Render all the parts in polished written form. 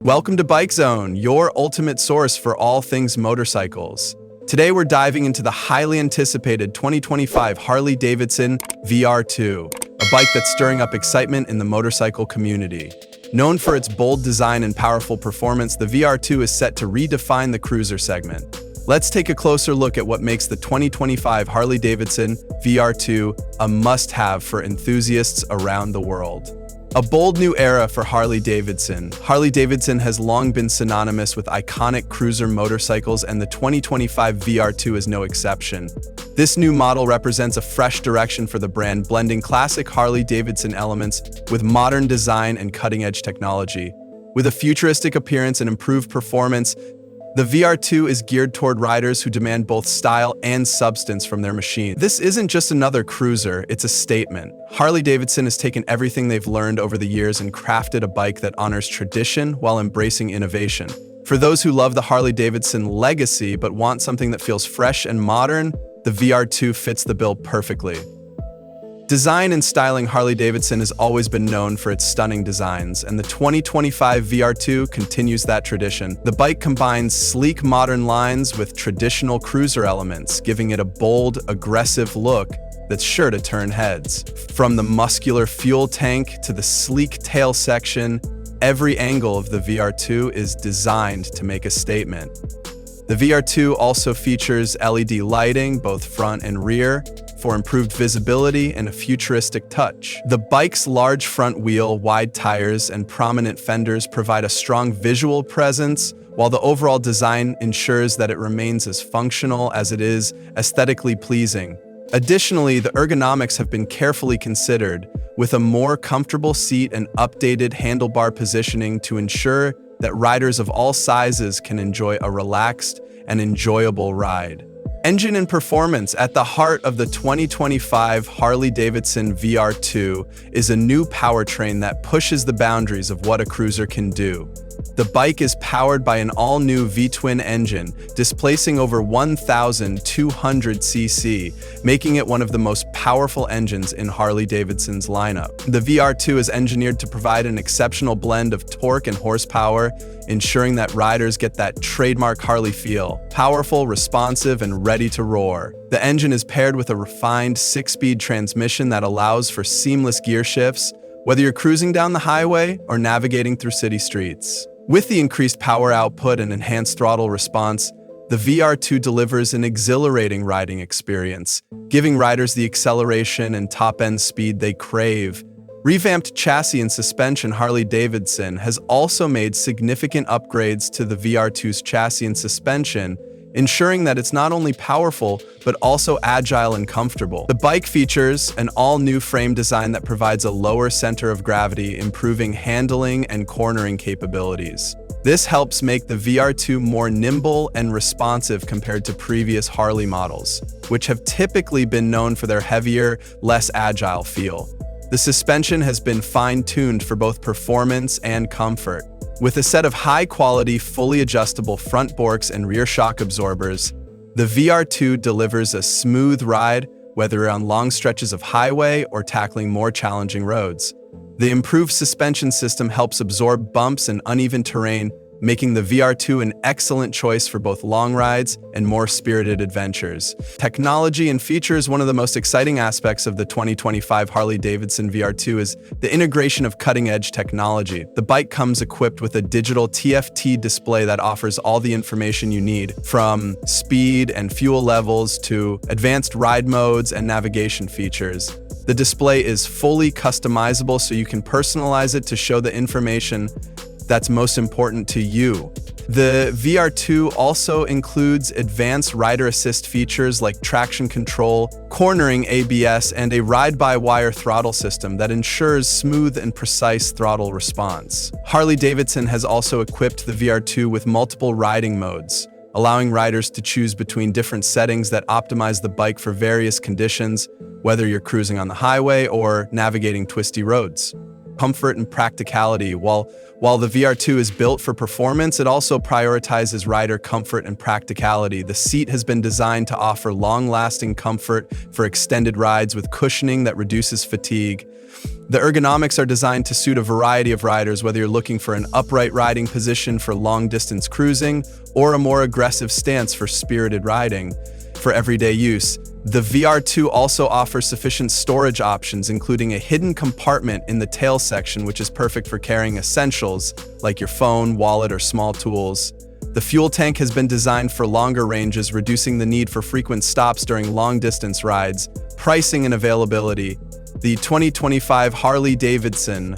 Welcome to Bike Zone, your ultimate source for all things motorcycles. Today we're diving into the highly anticipated 2025 Harley Davidson VR2, a bike that's stirring up excitement in the motorcycle community. Known for its bold design and powerful performance, the VR2 is set to redefine the cruiser segment. Let's take a closer look at what makes the 2025 Harley Davidson VR2 a must-have for enthusiasts around the world. A bold new era for Harley Davidson. Harley Davidson has long been synonymous with iconic cruiser motorcycles, and the 2025 VR2 is no exception. This new model represents a fresh direction for the brand, blending classic Harley Davidson elements with modern design and cutting-edge technology. With a futuristic appearance and improved performance, the VR2 is geared toward riders who demand both style and substance from their machine. This isn't just another cruiser, it's a statement. Harley Davidson has taken everything they've learned over the years and crafted a bike that honors tradition while embracing innovation. For those who love the Harley Davidson legacy but want something that feels fresh and modern, the VR2 fits the bill perfectly. Design and styling. Harley Davidson has always been known for its stunning designs, and the 2025 VR2 continues that tradition. The bike combines sleek modern lines with traditional cruiser elements, giving it a bold, aggressive look that's sure to turn heads. From the muscular fuel tank to the sleek tail section, every angle of the VR2 is designed to make a statement. The VR2 also features LED lighting, both front and rear, for improved visibility and a futuristic touch. The bike's large front wheel, wide tires, and prominent fenders provide a strong visual presence, while the overall design ensures that it remains as functional as it is aesthetically pleasing. Additionally, the ergonomics have been carefully considered, with a more comfortable seat and updated handlebar positioning to ensure that riders of all sizes can enjoy a relaxed and enjoyable ride. Engine and performance. At the heart of the 2025 Harley-Davidson VR2 is a new powertrain that pushes the boundaries of what a cruiser can do. The bike is powered by an all-new V-twin engine, displacing over 1,200 cc, making it one of the most powerful engines in Harley-Davidson's lineup. The VR2 is engineered to provide an exceptional blend of torque and horsepower, ensuring that riders get that trademark Harley feel: powerful, responsive, and ready to roar. The engine is paired with a refined 6-speed transmission that allows for seamless gear shifts, whether you're cruising down the highway or navigating through city streets. With the increased power output and enhanced throttle response, the VR2 delivers an exhilarating riding experience, giving riders the acceleration and top-end speed they crave. Revamped chassis and suspension. Harley Davidson has also made significant upgrades to the VR2's chassis and suspension, ensuring that it's not only powerful, but also agile and comfortable. The bike features an all-new frame design that provides a lower center of gravity, improving handling and cornering capabilities. This helps make the VR2 more nimble and responsive compared to previous Harley models, which have typically been known for their heavier, less agile feel. The suspension has been fine-tuned for both performance and comfort. With a set of high-quality, fully adjustable front forks and rear shock absorbers, the VR2 delivers a smooth ride, whether you're on long stretches of highway or tackling more challenging roads. The improved suspension system helps absorb bumps and uneven terrain, making the VR2 an excellent choice for both long rides and more spirited adventures. Technology and features. One of the most exciting aspects of the 2025 Harley-Davidson VR2 is the integration of cutting-edge technology. The bike comes equipped with a digital TFT display that offers all the information you need, from speed and fuel levels to advanced ride modes and navigation features. The display is fully customizable, so you can personalize it to show the information that's most important to you. The VR2 also includes advanced rider assist features like traction control, cornering ABS, and a ride-by-wire throttle system that ensures smooth and precise throttle response. Harley-Davidson has also equipped the VR2 with multiple riding modes, allowing riders to choose between different settings that optimize the bike for various conditions, whether you're cruising on the highway or navigating twisty roads. comfort and practicality. While the VR2 is built for performance, it also prioritizes rider comfort and practicality. The seat has been designed to offer long-lasting comfort for extended rides with cushioning that reduces fatigue. The ergonomics are designed to suit a variety of riders, whether you're looking for an upright riding position for long-distance cruising or a more aggressive stance for spirited riding. For everyday use, the VR2 also offers sufficient storage options, including a hidden compartment in the tail section, which is perfect for carrying essentials like your phone, wallet, or small tools. The fuel tank has been designed for longer ranges, reducing the need for frequent stops during long-distance rides. Pricing and availability. The 2025 Harley Davidson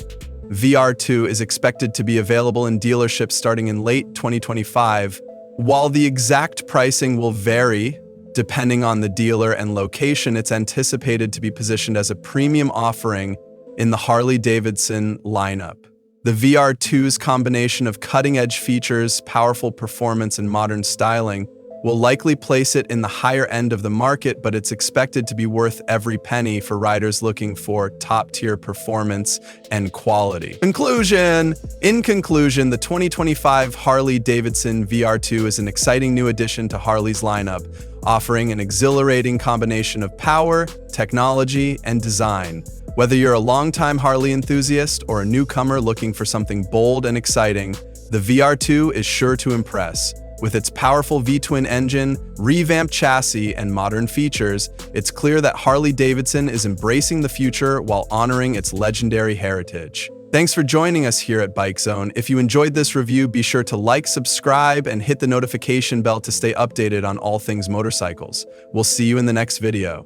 VR2 is expected to be available in dealerships starting in late 2025. While the exact pricing will vary depending on the dealer and location, it's anticipated to be positioned as a premium offering in the Harley Davidson lineup. The VR2's combination of cutting-edge features, powerful performance, and modern styling will likely place it in the higher end of the market, but it's expected to be worth every penny for riders looking for top-tier performance and quality. In conclusion, the 2025 Harley Davidson VR2 is an exciting new addition to Harley's lineup, offering an exhilarating combination of power, technology, and design. Whether you're a longtime Harley enthusiast or a newcomer looking for something bold and exciting, the VR2 is sure to impress. With its powerful V-twin engine, revamped chassis, and modern features, it's clear that Harley-Davidson is embracing the future while honoring its legendary heritage. Thanks for joining us here at Bike Zone. If you enjoyed this review, be sure to like, subscribe, and hit the notification bell to stay updated on all things motorcycles. We'll see you in the next video.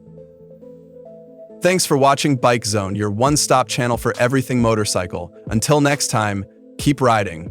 Thanks for watching Bike Zone, your one-stop channel for everything motorcycle. Until next time, keep riding.